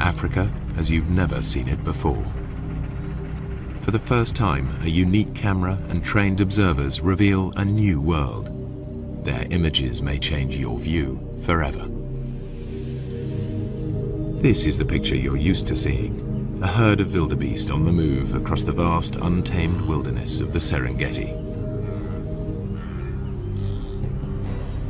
Africa as you've never seen it before. For the first time, a unique camera and trained observers reveal a new world. Their images may change your view forever. This is the picture you're used to seeing, a herd of wildebeest on the move across the vast, untamed wilderness of the Serengeti.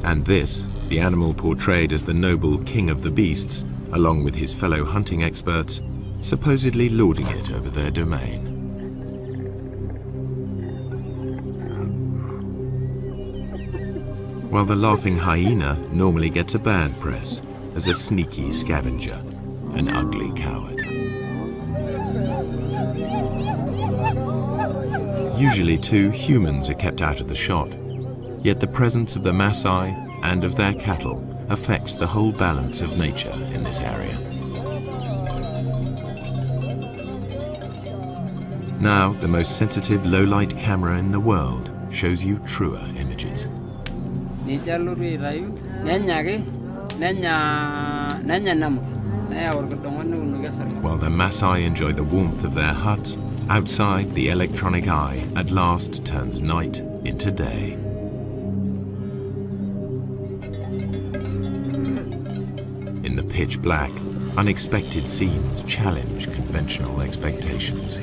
And this, the animal portrayed as the noble king of the beasts, along with his fellow hunting experts, supposedly lording it over their domain. While the laughing hyena normally gets a bad press as a sneaky scavenger, an ugly coward. Usually too, humans are kept out of the shot, yet the presence of the Maasai and of their cattle affects the whole balance of nature in this area. Now, the most sensitive low-light camera in the world shows you truer images. While the Maasai enjoy the warmth of their huts, outside the electronic eye at last turns night into day. In the pitch black, unexpected scenes challenge conventional expectations.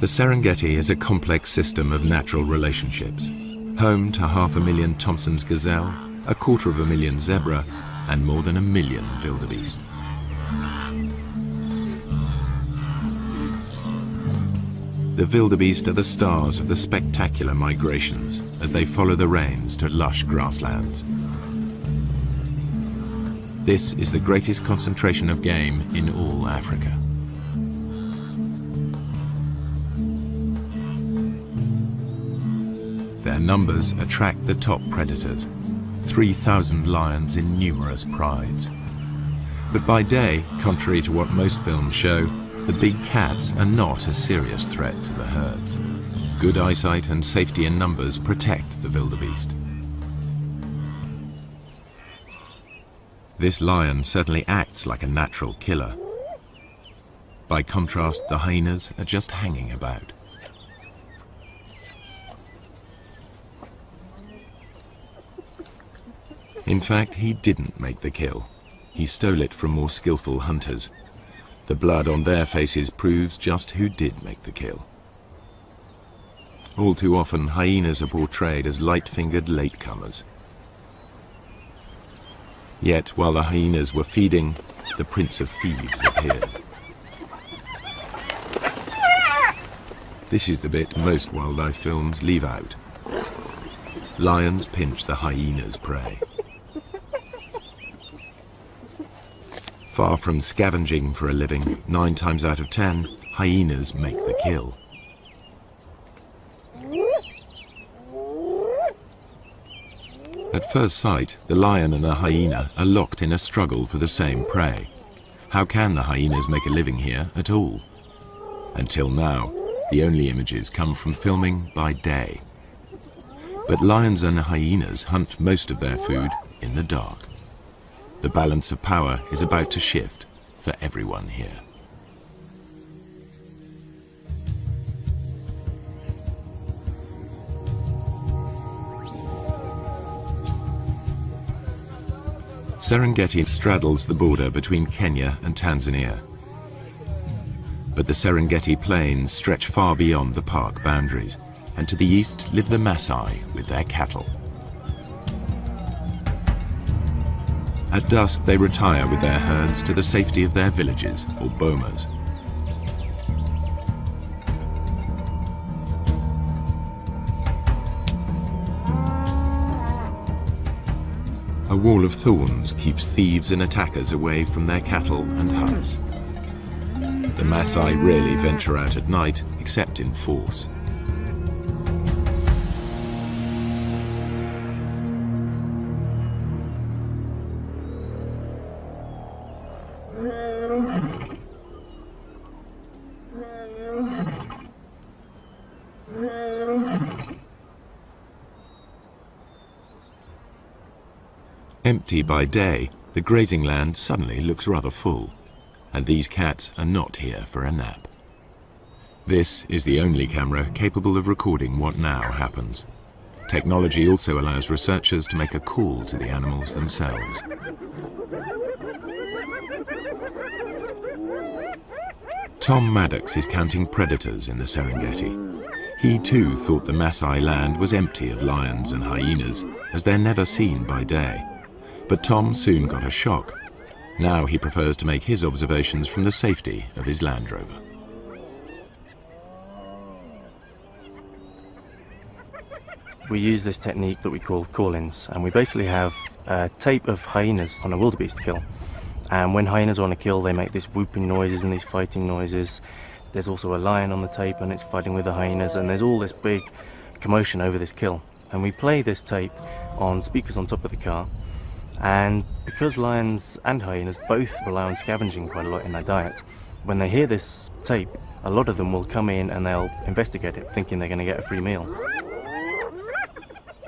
The Serengeti is a complex system of natural relationships, home to 500,000 Thompson's gazelle, 250,000 zebra, and more than 1 million wildebeest. The wildebeest are the stars of the spectacular migrations as they follow the rains to lush grasslands. This is the greatest concentration of game in all Africa. Their numbers attract the top predators, 3,000 lions in numerous prides. But by day, contrary to what most films show, the big cats are not a serious threat to the herds. Good eyesight and safety in numbers protect the wildebeest. This lion certainly acts like a natural killer. By contrast, the hyenas are just hanging about. In fact, he didn't make the kill. He stole it from more skillful hunters. The blood on their faces proves just who did make the kill. All too often, hyenas are portrayed as light-fingered latecomers. Yet, while the hyenas were feeding, the Prince of Thieves appeared. This is the bit most wildlife films leave out. Lions pinch the hyena's prey. Far from scavenging for a living, 9 times out of 10, hyenas make the kill. At first sight, the lion and the hyena are locked in a struggle for the same prey. How can the hyenas make a living here at all? Until now, the only images come from filming by day. But lions and hyenas hunt most of their food in the dark. The balance of power is about to shift for everyone here. Serengeti straddles the border between Kenya and Tanzania. But the Serengeti plains stretch far beyond the park boundaries, and to the east live the Maasai with their cattle. At dusk, they retire with their herds to the safety of their villages, or bomas. A wall of thorns keeps thieves and attackers away from their cattle and huts. The Maasai rarely venture out at night, except in force. Empty by day, the grazing land suddenly looks rather full, and these cats are not here for a nap. This is the only camera capable of recording what now happens. Technology also allows researchers to make a call to the animals themselves. Tom Maddox is counting predators in the Serengeti. He too thought the Maasai land was empty of lions and hyenas, as they're never seen by day. But Tom soon got a shock. Now he prefers to make his observations from the safety of his Land Rover. We use this technique that we call call-ins, and we basically have a tape of hyenas on a wildebeest kill. And when hyenas are on a kill, they make these whooping noises and these fighting noises. There's also a lion on the tape and it's fighting with the hyenas, and there's all this big commotion over this kill. And we play this tape on speakers on top of the car. And because lions and hyenas both rely on scavenging quite a lot in their diet, when they hear this tape, a lot of them will come in and they'll investigate it, thinking they're going to get a free meal.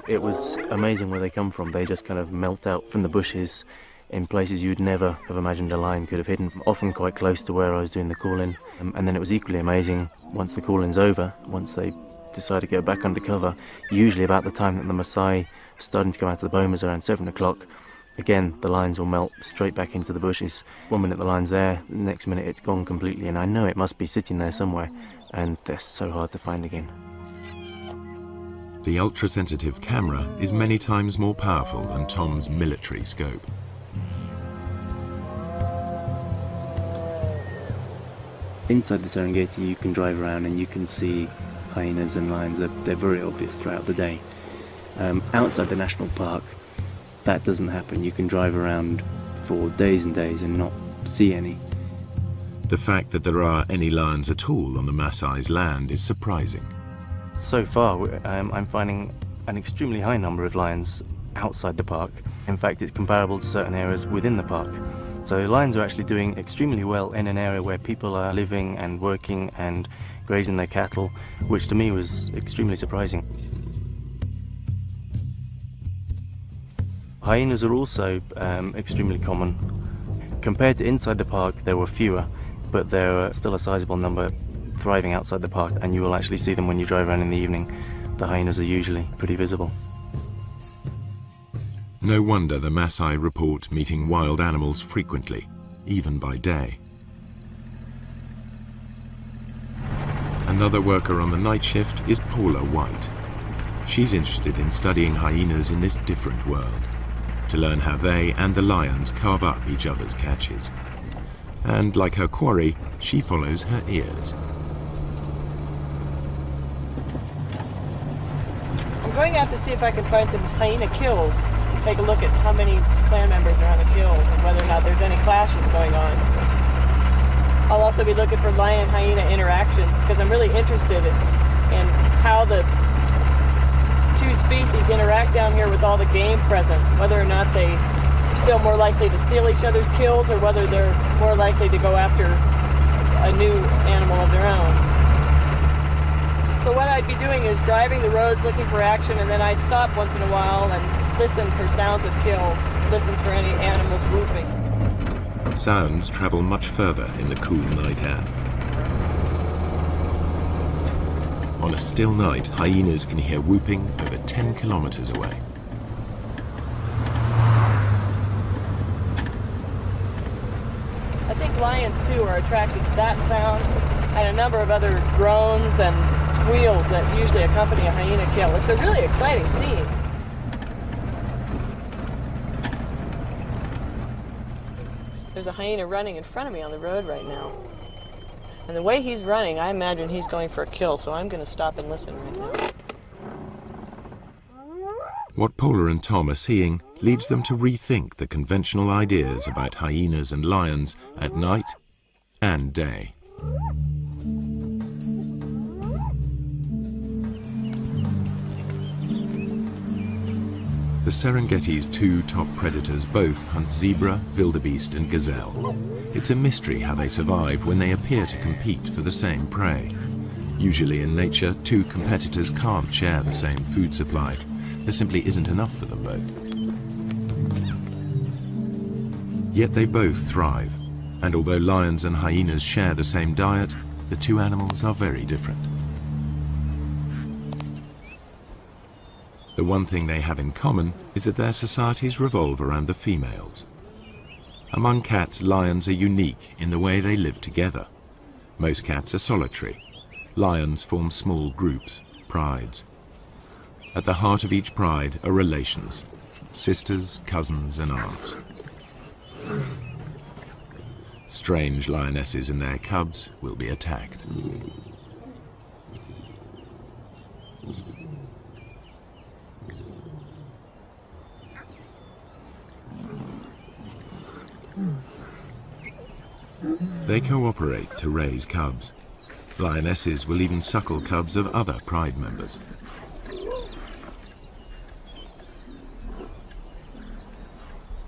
It was amazing where they come from. They just kind of melt out from the bushes in places you'd never have imagined a lion could have hidden, often quite close to where I was doing the call-in. And then it was equally amazing once the call-in's over, once they decide to go back under cover, usually about the time that the Maasai are starting to come out of the bomas around 7 o'clock. Again, the lions will melt straight back into the bushes. 1 minute the line's there, the next minute it's gone completely, and I know it must be sitting there somewhere, and they're so hard to find again. The ultra-sensitive camera is many times more powerful than Tom's military scope. Inside the Serengeti you can drive around and you can see hyenas and lions. They're very obvious throughout the day. Outside the national park, that doesn't happen. You can drive around for days and days and not see any. The fact that there are any lions at all on the Maasai's land is surprising. So far, I'm finding an extremely high number of lions outside the park. In fact, it's comparable to certain areas within the park. So lions are actually doing extremely well in an area where people are living and working and grazing their cattle, which to me was extremely surprising. Hyenas are also extremely common. Compared to inside the park, there were fewer, but there are still a sizable number thriving outside the park, and you will actually see them when you drive around in the evening. The hyenas are usually pretty visible. No wonder the Maasai report meeting wild animals frequently, even by day. Another worker on the night shift is Paula White. She's interested in studying hyenas in this different world, to learn how they and the lions carve up each other's catches. And like her quarry, she follows her ears. I'm going out to see if I can find some hyena kills. Take a look at how many clan members are on the kills and whether or not there's any clashes going on. I'll also be looking for lion-hyena interactions because I'm really interested in how the two species interact down here with all the game present, whether or not they're still more likely to steal each other's kills or whether they're more likely to go after a new animal of their own. So what I'd be doing is driving the roads looking for action, and then I'd stop once in a while and listen for sounds of kills, listen for any animals whooping. Sounds travel much further in the cool night air. On a still night, hyenas can hear whooping over 10 kilometers away. I think lions too are attracted to that sound and a number of other groans and squeals that usually accompany a hyena kill. It's a really exciting scene. There's a hyena running in front of me on the road right now. And the way he's running, I imagine he's going for a kill, so I'm going to stop and listen right now. What Paula and Tom are seeing leads them to rethink the conventional ideas about hyenas and lions at night and day. The Serengeti's two top predators both hunt zebra, wildebeest and gazelle. It's a mystery how they survive when they appear to compete for the same prey. Usually in nature, two competitors can't share the same food supply. There simply isn't enough for them both. Yet they both thrive, and although lions and hyenas share the same diet, the two animals are very different. The one thing they have in common is that their societies revolve around the females. Among cats, lions are unique in the way they live together. Most cats are solitary. Lions form small groups, prides. At the heart of each pride are relations, sisters, cousins and aunts. Strange lionesses and their cubs will be attacked. They cooperate to raise cubs. Lionesses will even suckle cubs of other pride members.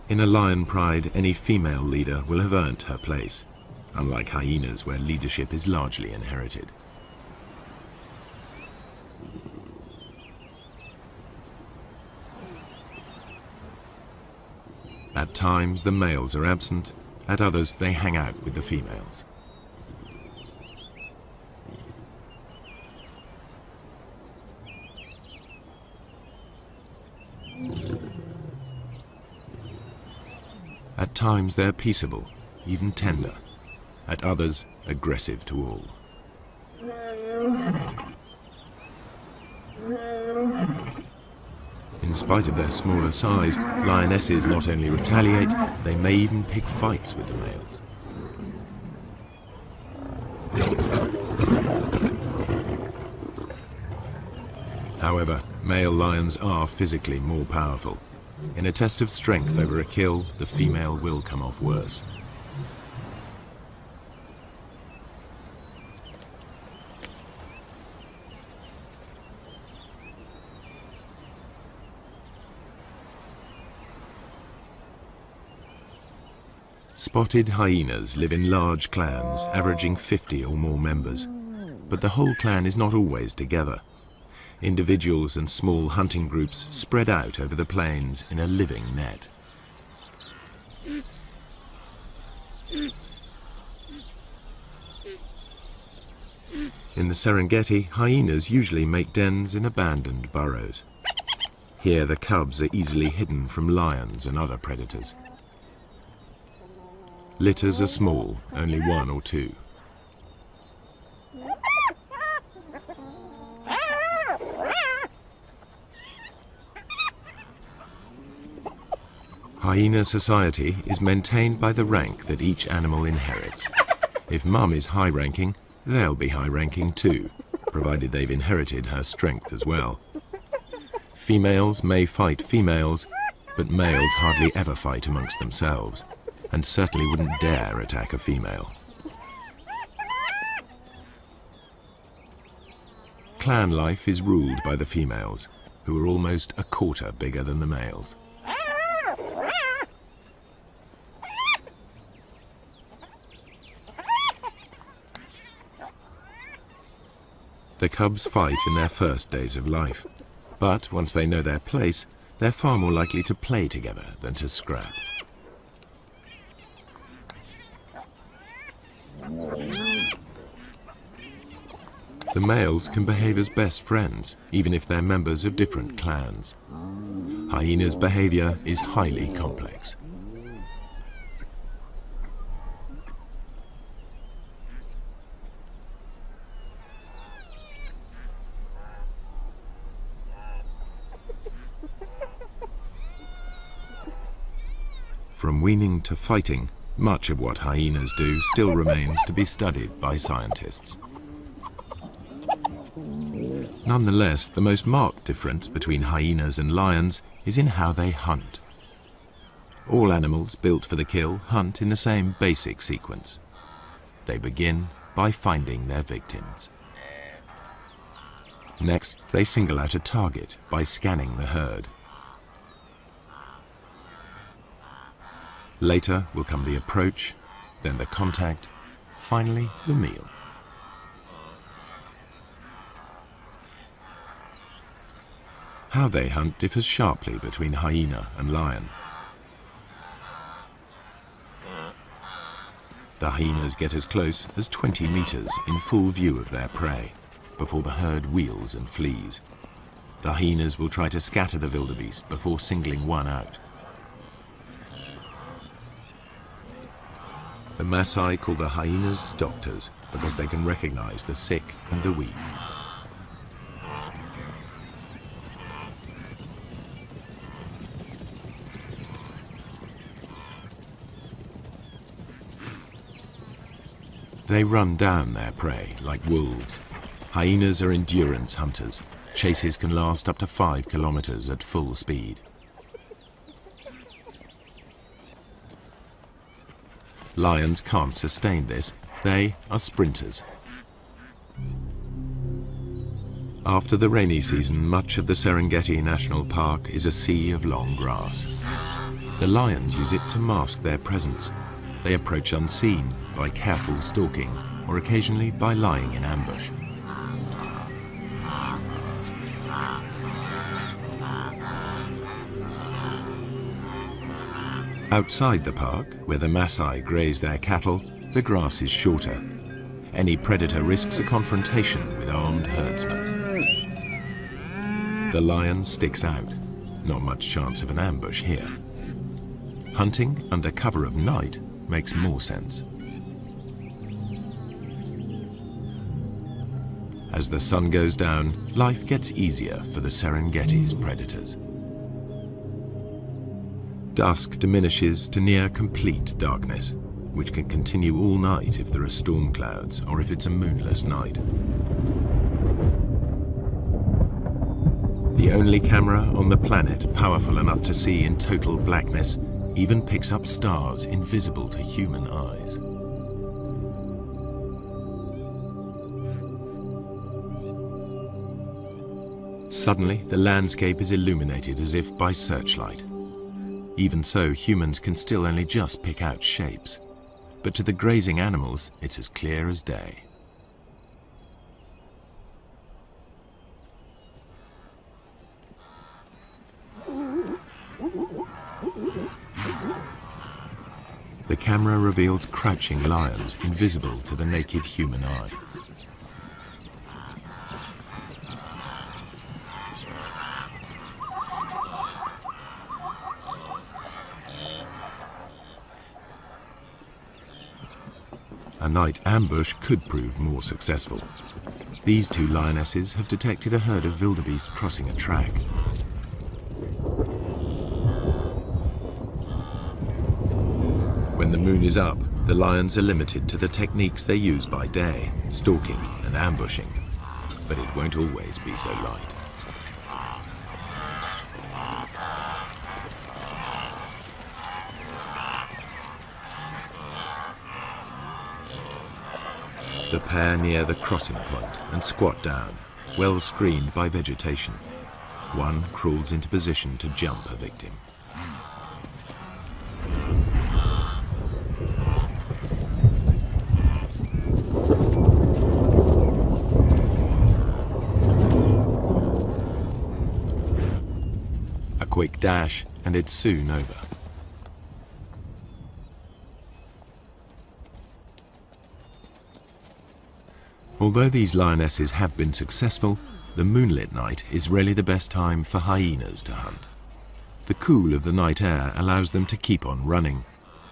In a lion pride, any female leader will have earned her place, unlike hyenas where leadership is largely inherited. At times the males are absent, at others they hang out with the females. At times they're peaceable, even tender. At others, aggressive to all. In spite of their smaller size, lionesses not only retaliate, they may even pick fights with the males. However, male lions are physically more powerful. In a test of strength over a kill, the female will come off worse. Spotted hyenas live in large clans, averaging 50 or more members. But the whole clan is not always together. Individuals and small hunting groups spread out over the plains in a living net. In the Serengeti, hyenas usually make dens in abandoned burrows. Here the cubs are easily hidden from lions and other predators. Litters are small, only one or two. Hyena society is maintained by the rank that each animal inherits. If mum is high-ranking, they'll be high-ranking too, provided they've inherited her strength as well. Females may fight females, but males hardly ever fight amongst themselves, and certainly wouldn't dare attack a female. Clan life is ruled by the females, who are almost a quarter bigger than the males. The cubs fight in their first days of life, but once they know their place, they're far more likely to play together than to scrap. The males can behave as best friends, even if they're members of different clans. Hyenas' behavior is highly complex. From weaning to fighting, much of what hyenas do still remains to be studied by scientists. Nonetheless, the most marked difference between hyenas and lions is in how they hunt. All animals built for the kill hunt in the same basic sequence. They begin by finding their victims. Next, they single out a target by scanning the herd. Later will come the approach, then the contact, finally the meal. How they hunt differs sharply between hyena and lion. The hyenas get as close as 20 meters in full view of their prey before the herd wheels and flees. The hyenas will try to scatter the wildebeest before singling one out. The Maasai call the hyenas doctors because they can recognize the sick and the weak. They run down their prey like wolves. Hyenas are endurance hunters. Chases can last up to 5 kilometers at full speed. Lions can't sustain this. They are sprinters. After the rainy season, much of the Serengeti National Park is a sea of long grass. The lions use it to mask their presence. They approach unseen by careful stalking or occasionally by lying in ambush. Outside the park, where the Maasai graze their cattle, the grass is shorter. Any predator risks a confrontation with armed herdsmen. The lion sticks out. Not much chance of an ambush here. Hunting under cover of night makes more sense. As the sun goes down, life gets easier for the Serengeti's predators. Dusk diminishes to near complete darkness, which can continue all night if there are storm clouds or if it's a moonless night. The only camera on the planet powerful enough to see in total blackness even picks up stars invisible to human eyes. Suddenly, the landscape is illuminated as if by searchlight. Even so, humans can still only just pick out shapes. But to the grazing animals, it's as clear as day. The camera reveals crouching lions invisible to the naked human eye. A night ambush could prove more successful. These two lionesses have detected a herd of wildebeest crossing a track. When the moon is up, the lions are limited to the techniques they use by day, stalking and ambushing. But it won't always be so light. The pair near the crossing point and squat down, well screened by vegetation. One crawls into position to jump a victim. A quick dash and it's soon over. Although these lionesses have been successful, the moonlit night is really the best time for hyenas to hunt. The cool of the night air allows them to keep on running,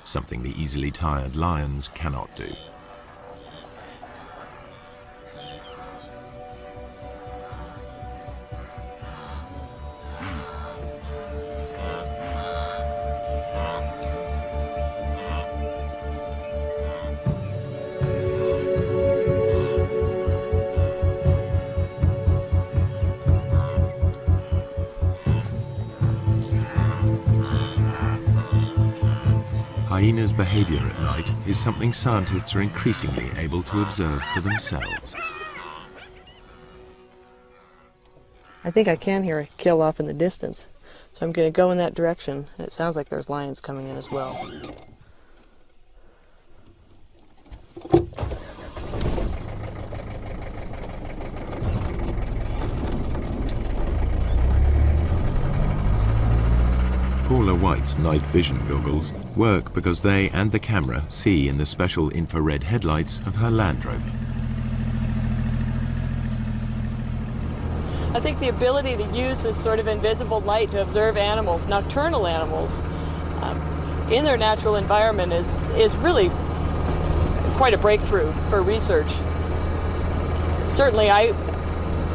something the easily tired lions cannot do. hyenas' behavior at night is something scientists are increasingly able to observe for themselves. I think I can hear a kill off in the distance, so I'm going to go in that direction. It sounds like there's lions coming in as well. Paula White's night vision goggles work because they and the camera see in the special infrared headlights of her Land Rover. I think the ability to use this sort of invisible light to observe animals, nocturnal animals, in their natural environment is really quite a breakthrough for research. Certainly I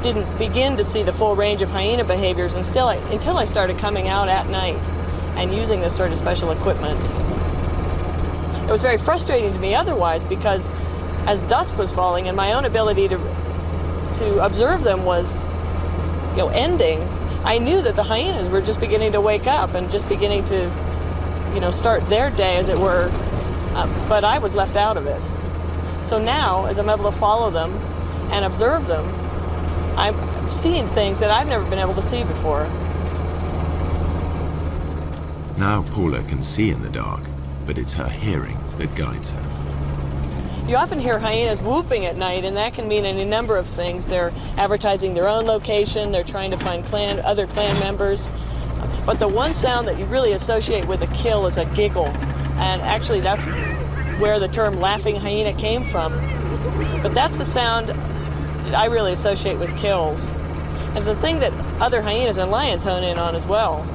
didn't begin to see the full range of hyena behaviors until I started coming out at night and using this sort of special equipment. It was very frustrating to me otherwise, because as dusk was falling and my own ability to observe them was ending, I knew that the hyenas were just beginning to wake up and just beginning to start their day, as it were, but I was left out of it. So now, as I'm able to follow them and observe them, I'm seeing things that I've never been able to see before. Now Paula can see in the dark, but it's her hearing that guides her. You often hear hyenas whooping at night, and that can mean any number of things. They're advertising their own location, they're trying to find other clan members. But the one sound that you really associate with a kill is a giggle. And actually that's where the term laughing hyena came from. But that's the sound that I really associate with kills. It's a thing that other hyenas and lions hone in on as well.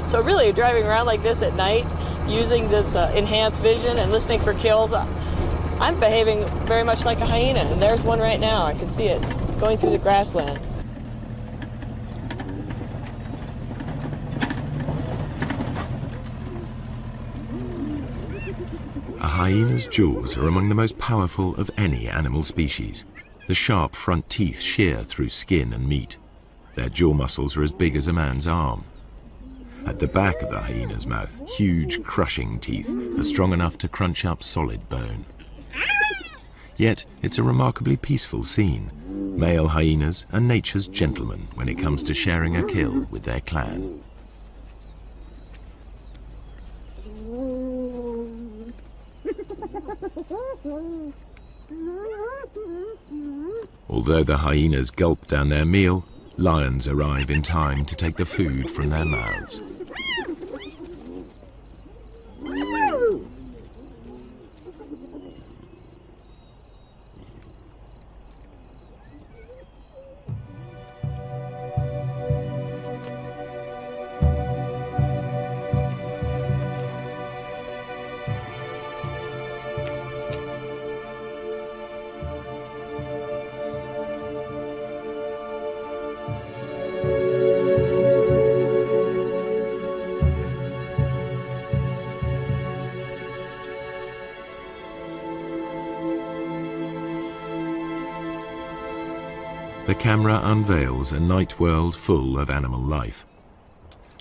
So really, driving around like this at night, using this enhanced vision and listening for kills, I'm behaving very much like a hyena. And there's one right now. I can see it going through the grassland. A hyena's jaws are among the most powerful of any animal species. The sharp front teeth shear through skin and meat. Their jaw muscles are as big as a man's arm. At the back of the hyena's mouth, huge crushing teeth are strong enough to crunch up solid bone. Yet it's a remarkably peaceful scene. Male hyenas are nature's gentlemen when it comes to sharing a kill with their clan. Although the hyenas gulp down their meal, lions arrive in time to take the food from their mouths. The camera unveils a night world full of animal life.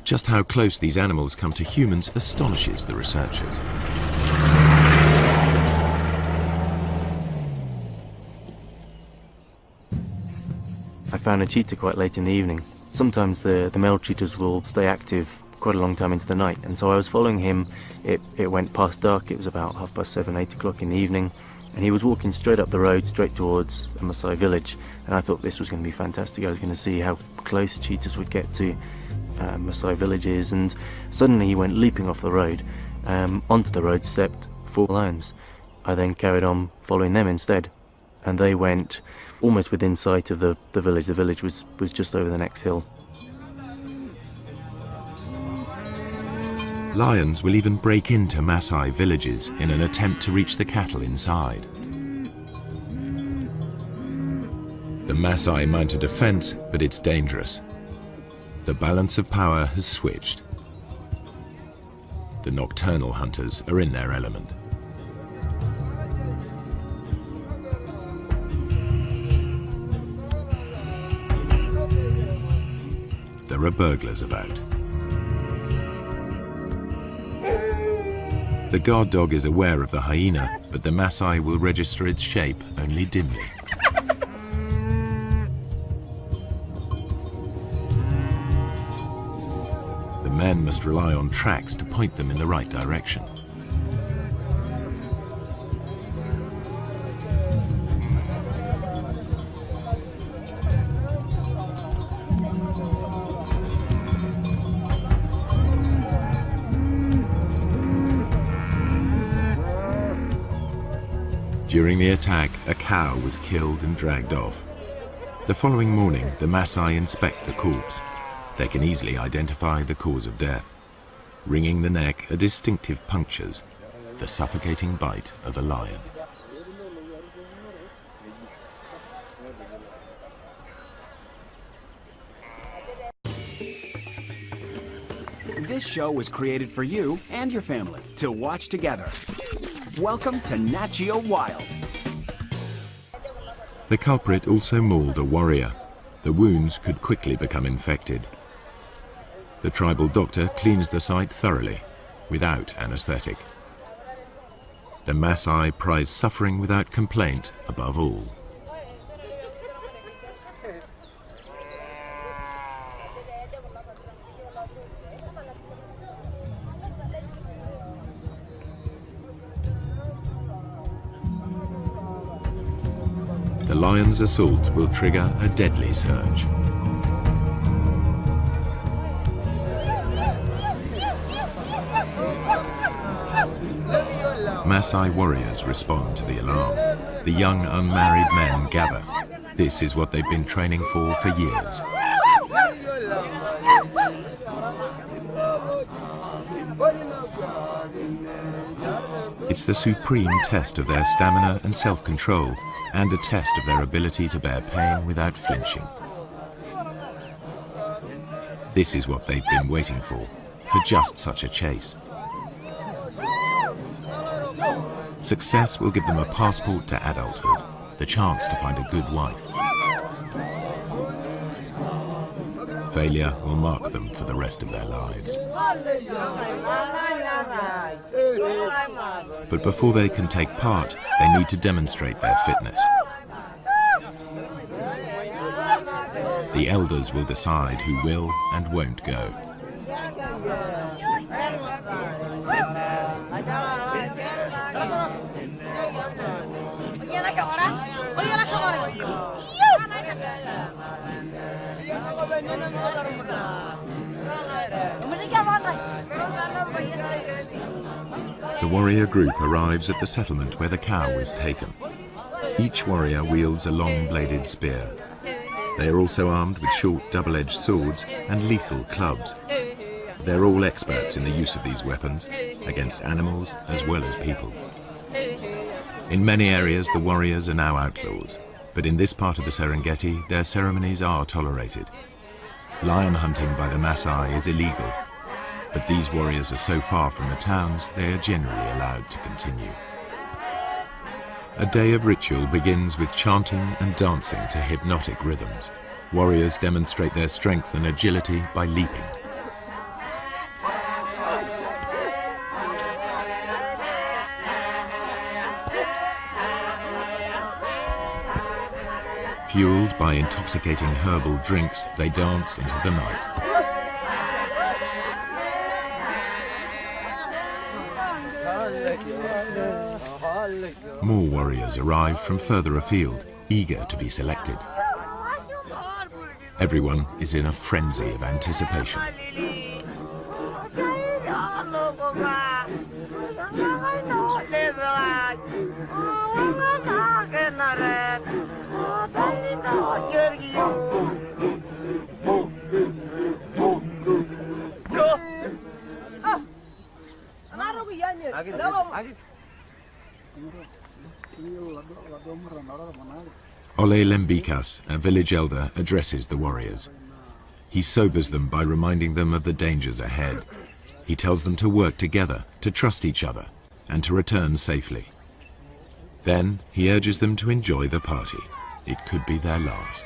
Just how close these animals come to humans astonishes the researchers. I found a cheetah quite late in the evening. Sometimes the male cheetahs will stay active quite a long time into the night, and so I was following him. It went past dark. It was about 7:30, 8 o'clock in the evening, and he was walking straight up the road, straight towards a Maasai village. And I thought this was going to be fantastic. I was going to see how close cheetahs would get to Maasai villages, and suddenly he went leaping off the road. Onto the road stepped 4 lions. I then carried on following them instead, and they went almost within sight of the village. The village was just over the next hill. Lions will even break into Maasai villages in an attempt to reach the cattle inside. The Maasai mount a defense, but it's dangerous. The balance of power has switched. The nocturnal hunters are in their element. There are burglars about. The guard dog is aware of the hyena, but the Maasai will register its shape only dimly. The men must rely on tracks to point them in the right direction. During the attack, a cow was killed and dragged off. The following morning, the Maasai inspect the corpse. They can easily identify the cause of death. Wringing the neck are distinctive punctures, the suffocating bite of a lion. This show was created for you and your family to watch together. Welcome to Nat Geo Wild. The culprit also mauled a warrior. The wounds could quickly become infected. The tribal doctor cleans the site thoroughly, without anesthetic. The Maasai prize suffering without complaint above all. The lion's assault will trigger a deadly surge. Maasai warriors respond to the alarm. The young unmarried men gather. This is what they've been training for years. It's the supreme test of their stamina and self-control, and a test of their ability to bear pain without flinching. This is what they've been waiting for just such a chase. Success will give them a passport to adulthood, the chance to find a good wife. Failure will mark them for the rest of their lives. But before they can take part, they need to demonstrate their fitness. The elders will decide who will and won't go. The warrior group arrives at the settlement where the cow was taken. Each warrior wields a long-bladed spear. They are also armed with short double-edged swords and lethal clubs. They're all experts in the use of these weapons, against animals as well as people. In many areas, the warriors are now outlaws, but in this part of the Serengeti, their ceremonies are tolerated. Lion hunting by the Maasai is illegal, but these warriors are so far from the towns, they are generally allowed to continue. A day of ritual begins with chanting and dancing to hypnotic rhythms. Warriors demonstrate their strength and agility by leaping. Fueled by intoxicating herbal drinks, they dance into the night. More warriors arrive from further afield, eager to be selected. Everyone is in a frenzy of anticipation. Ole Lembikas, a village elder, addresses the warriors. He sobers them by reminding them of the dangers ahead. He tells them to work together, to trust each other, and to return safely. Then he urges them to enjoy the party. It could be their last.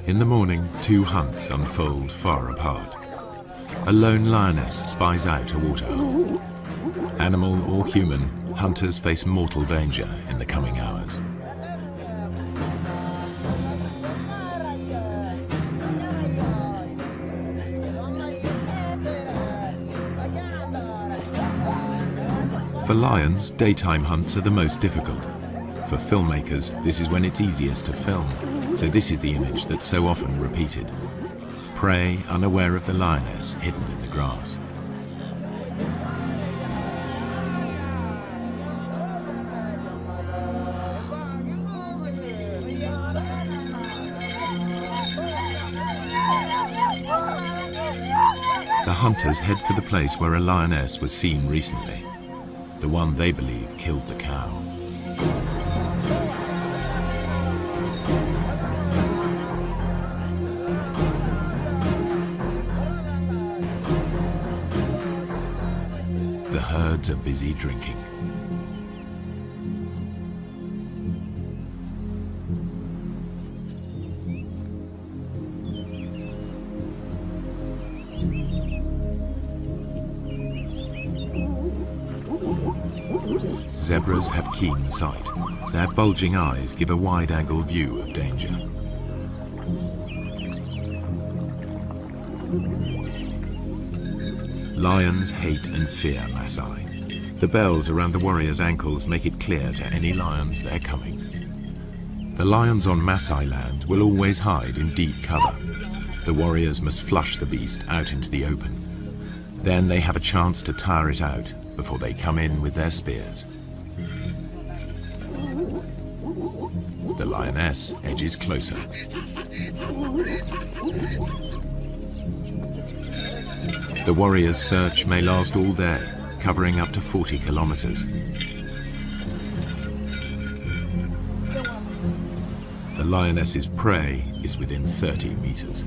In the morning, two hunts unfold far apart. A lone lioness spies out a waterhole. Animal or human, hunters face mortal danger in the coming hours. For lions, daytime hunts are the most difficult. For filmmakers, this is when it's easiest to film, so this is the image that's so often repeated. Prey unaware of the lioness hidden in the grass. The hunters head for the place where a lioness was seen recently. The one they believe killed the cow. The herds are busy drinking. Zebras have keen sight. Their bulging eyes give a wide-angle view of danger. Lions hate and fear Maasai. The bells around the warriors' ankles make it clear to any lions they're coming. The lions on Maasai land will always hide in deep cover. The warriors must flush the beast out into the open. Then they have a chance to tire it out before they come in with their spears. The lioness edges closer. The warriors' search may last all day, covering up to 40 kilometers. The lioness's prey is within 30 meters.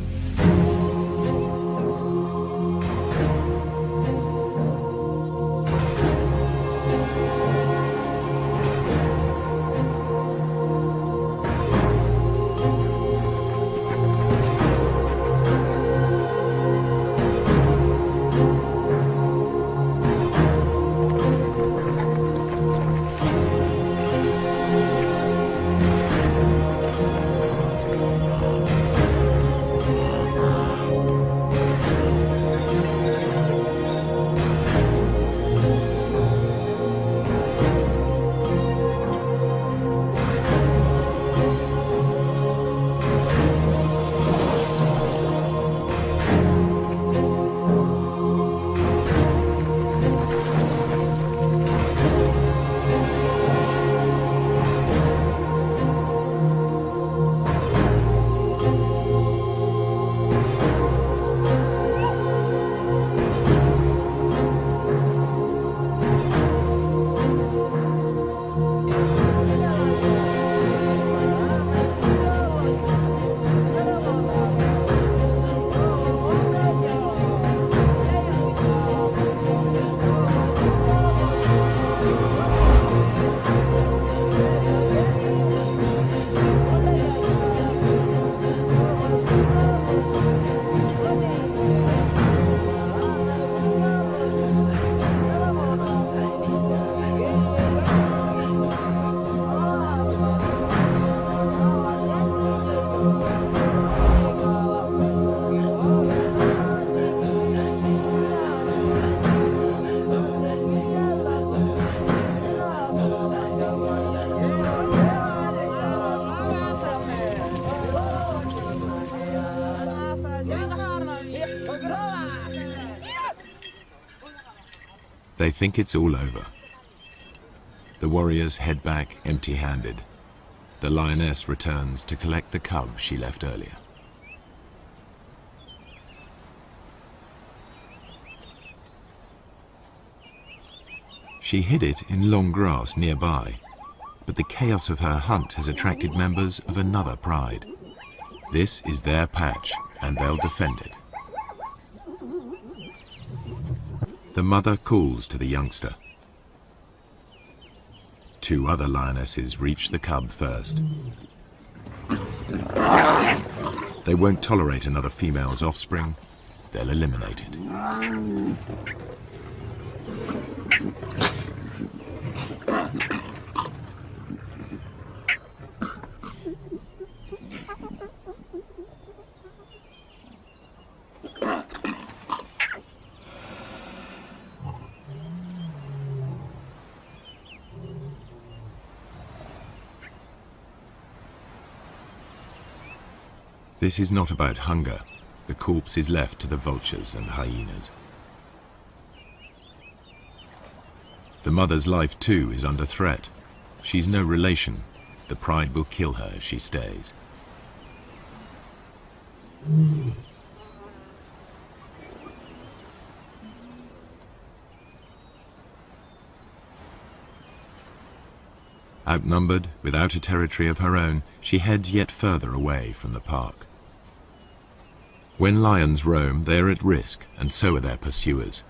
They think it's all over. The warriors head back empty-handed. The lioness returns to collect the cub she left earlier. She hid it in long grass nearby, but the chaos of her hunt has attracted members of another pride. This is their patch, and they'll defend it. The mother calls to the youngster. Two other lionesses reach the cub first. They won't tolerate another female's offspring. They'll eliminate it. This is not about hunger. The corpse is left to the vultures and hyenas. The mother's life too is under threat. She's no relation. The pride will kill her if she stays. Outnumbered, without a territory of her own, she heads yet further away from the park. When lions roam, they are at risk, and so are their pursuers.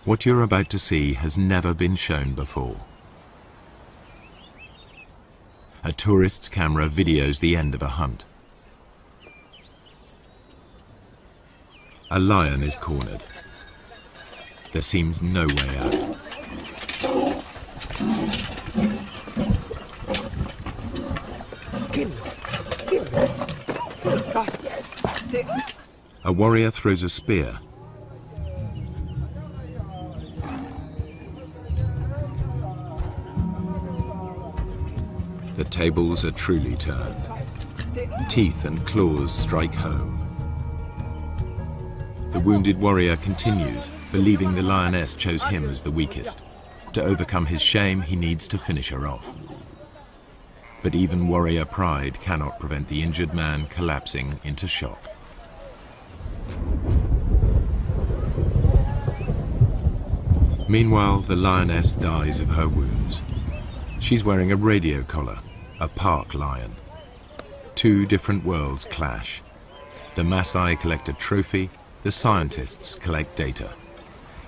What you're about to see has never been shown before. A tourist's camera videos the end of a hunt. A lion is cornered. There seems no way out. A warrior throws a spear. The tables are truly turned. Teeth and claws strike home. The wounded warrior continues, believing the lioness chose him as the weakest. To overcome his shame, he needs to finish her off. But even warrior pride cannot prevent the injured man collapsing into shock. Meanwhile, the lioness dies of her wounds. She's wearing a radio collar, a park lion. Two different worlds clash. The Maasai collect a trophy, the scientists collect data.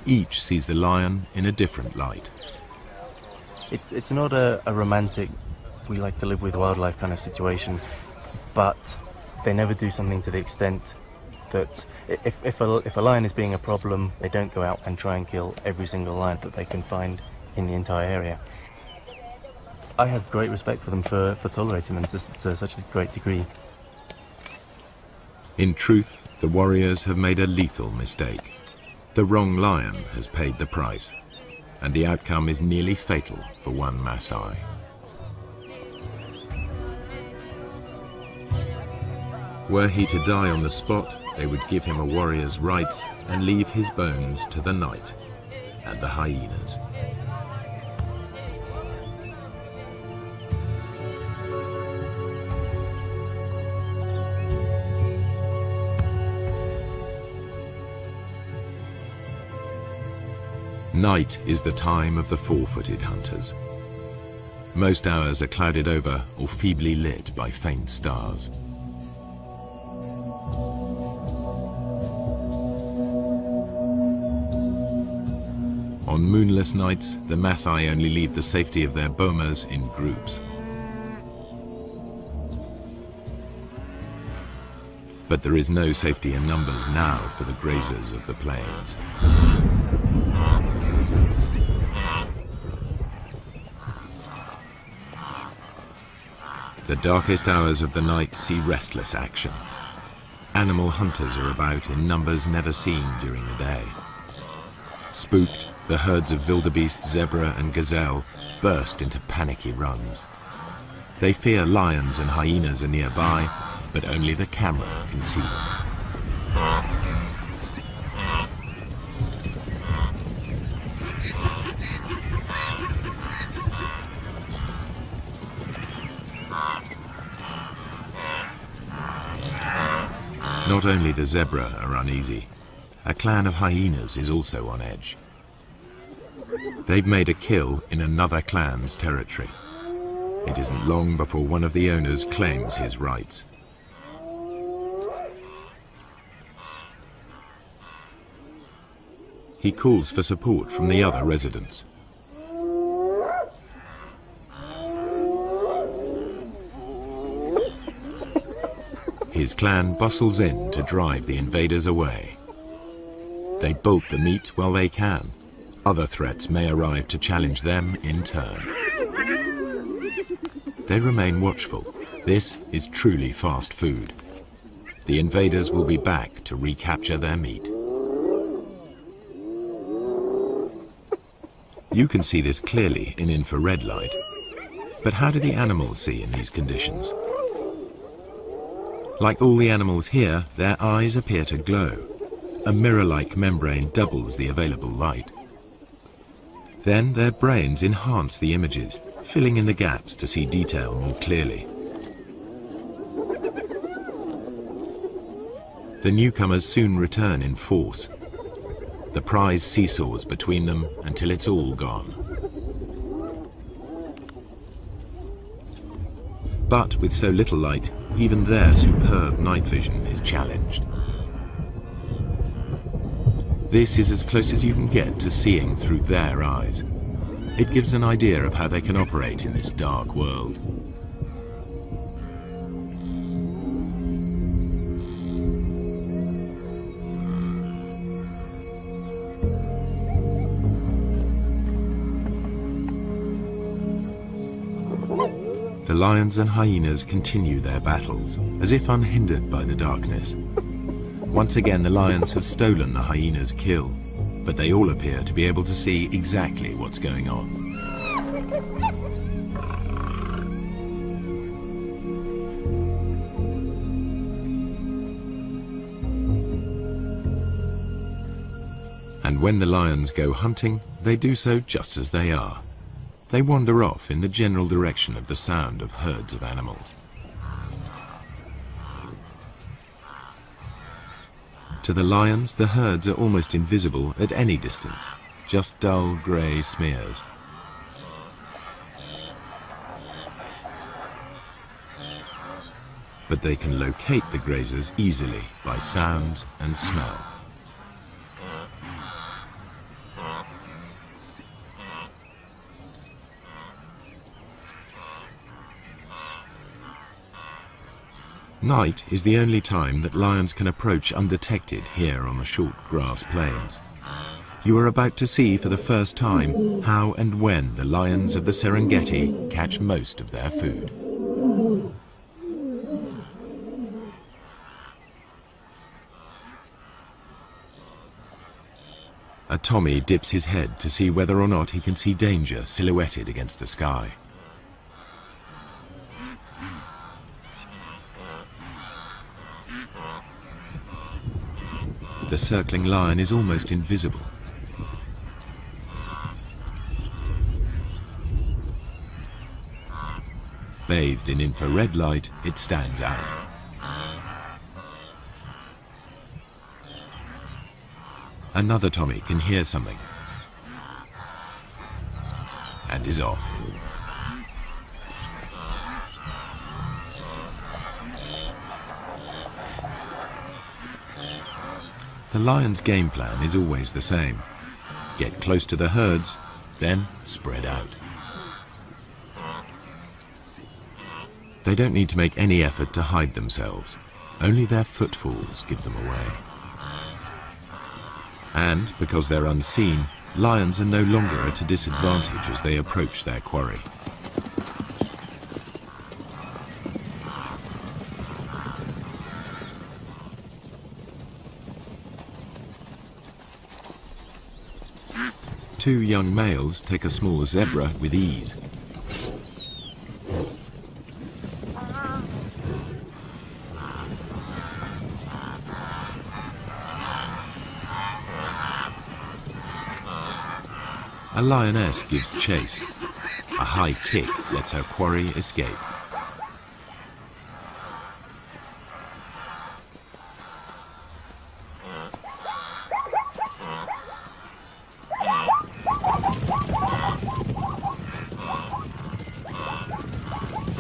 Each sees the lion in a different light. It's not a romantic, we like to live with wildlife kind of situation, but they never do something to the extent that if a lion is being a problem, they don't go out and try and kill every single lion that they can find in the entire area. I have great respect for them for tolerating them to such a great degree. In truth, the warriors have made a lethal mistake. The wrong lion has paid the price, and the outcome is nearly fatal for one Maasai. Were he to die on the spot, they would give him a warrior's rights and leave his bones to the night and the hyenas. Night is the time of the four-footed hunters. Most hours are clouded over or feebly lit by faint stars. On moonless nights, the Maasai only leave the safety of their bomas in groups. But there is no safety in numbers now for the grazers of the plains. The darkest hours of the night see restless action. Animal hunters are about in numbers never seen during the day. Spooked, the herds of wildebeest, zebra and gazelle burst into panicky runs. They fear lions and hyenas are nearby, but only the camera can see them. Not only the zebra are uneasy, a clan of hyenas is also on edge. They've made a kill in another clan's territory. It isn't long before one of the owners claims his rights. He calls for support from the other residents. His clan bustles in to drive the invaders away. They bolt the meat while they can. Other threats may arrive to challenge them in turn. They remain watchful. This is truly fast food. The invaders will be back to recapture their meat. You can see this clearly in infrared light. But how do the animals see in these conditions? Like all the animals here, their eyes appear to glow. A mirror-like membrane doubles the available light. Then their brains enhance the images, filling in the gaps to see detail more clearly. The newcomers soon return in force. The prize seesaws between them until it's all gone. But with so little light, even their superb night vision is challenged. This is as close as you can get to seeing through their eyes. It gives an idea of how they can operate in this dark world. The lions and hyenas continue their battles, as if unhindered by the darkness. Once again, the lions have stolen the hyena's kill, but they all appear to be able to see exactly what's going on. And when the lions go hunting, they do so just as they are. They wander off in the general direction of the sound of herds of animals. To the lions, the herds are almost invisible at any distance, just dull grey smears. But they can locate the grazers easily by sound and smell. Night is the only time that lions can approach undetected here on the short grass plains. You are about to see for the first time how and when the lions of the Serengeti catch most of their food. A Tommy dips his head to see whether or not he can see danger silhouetted against the sky. The circling lion is almost invisible. Bathed in infrared light, it stands out. Another Tommy can hear something and is off. The lion's game plan is always the same. Get close to the herds, then spread out. They don't need to make any effort to hide themselves. Only their footfalls give them away. And because they're unseen, lions are no longer at a disadvantage as they approach their quarry. Two young males take a small zebra with ease. A lioness gives chase. A high kick lets her quarry escape.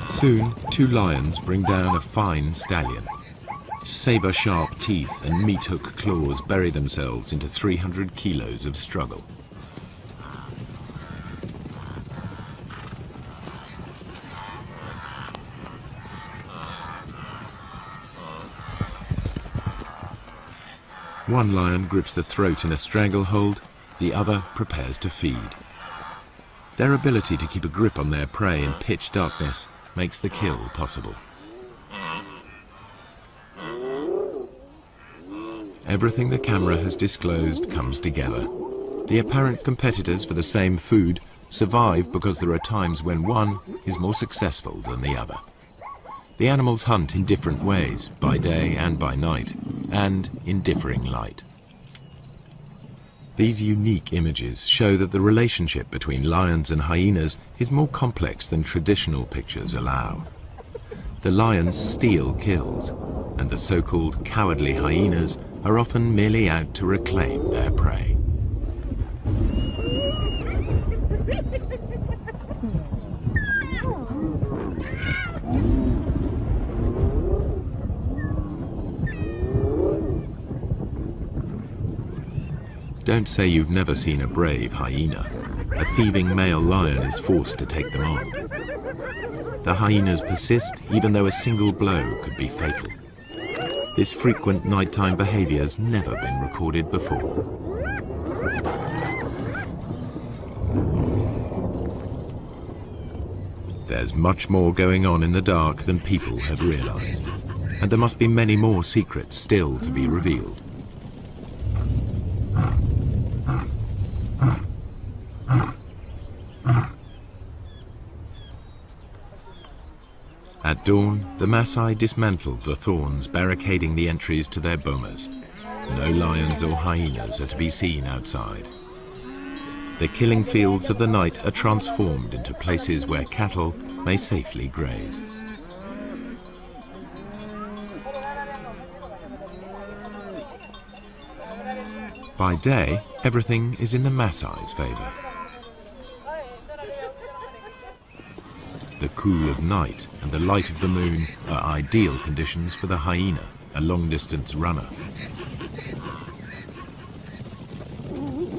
Soon, two lions bring down a fine stallion. Saber-sharp teeth and meat-hook claws bury themselves into 300 kilos of struggle. One lion grips the throat in a stranglehold, the other prepares to feed. Their ability to keep a grip on their prey in pitch darkness makes the kill possible. Everything the camera has disclosed comes together. The apparent competitors for the same food survive because there are times when one is more successful than the other. The animals hunt in different ways, by day and by night, and in differing light. These unique images show that the relationship between lions and hyenas is more complex than traditional pictures allow. The lions steal kills, and the so-called cowardly hyenas are often merely out to reclaim their prey. Don't say you've never seen a brave hyena. A thieving male lion is forced to take them on. The hyenas persist even though a single blow could be fatal. This frequent nighttime behavior has never been recorded before. There's much more going on in the dark than people have realized, and there must be many more secrets still to be revealed. At dawn, the Maasai dismantled the thorns barricading the entries to their bomas. No lions or hyenas are to be seen outside. The killing fields of the night are transformed into places where cattle may safely graze. By day, everything is in the Maasai's favor. The cool of night and the light of the moon are ideal conditions for the hyena, a long-distance runner.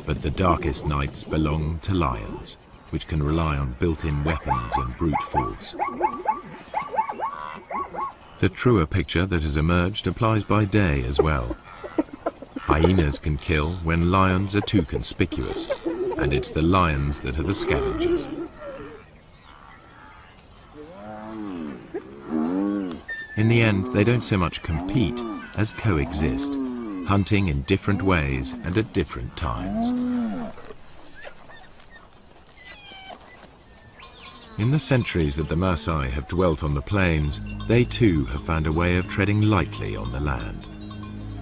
But the darkest nights belong to lions, which can rely on built-in weapons and brute force. The truer picture that has emerged applies by day as well. Hyenas can kill when lions are too conspicuous, and it's the lions that are the scavengers. In the end, they don't so much compete as coexist, hunting in different ways and at different times. In the centuries that the Maasai have dwelt on the plains, they too have found a way of treading lightly on the land.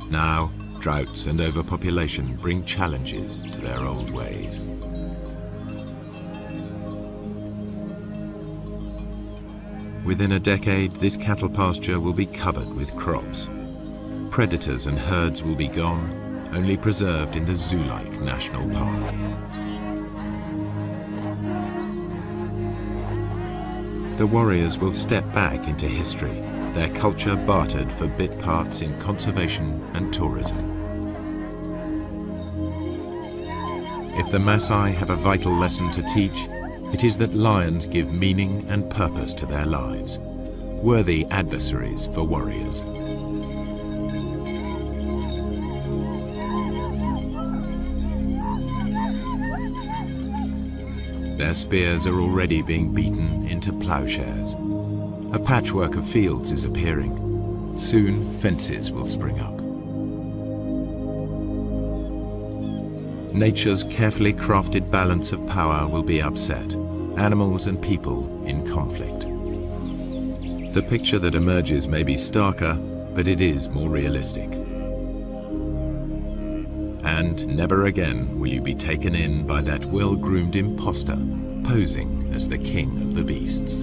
Now, droughts and overpopulation bring challenges to their old ways. Within a decade, this cattle pasture will be covered with crops. Predators and herds will be gone, only preserved in the zoo-like national park. The warriors will step back into history, their culture bartered for bit parts in conservation and tourism. If the Maasai have a vital lesson to teach, it is that lions give meaning and purpose to their lives, worthy adversaries for warriors. Their spears are already being beaten into plowshares. A patchwork of fields is appearing. Soon, fences will spring up. Nature's carefully crafted balance of power will be upset, animals and people in conflict. The picture that emerges may be starker, but it is more realistic. And never again will you be taken in by that well-groomed imposter posing as the king of the beasts.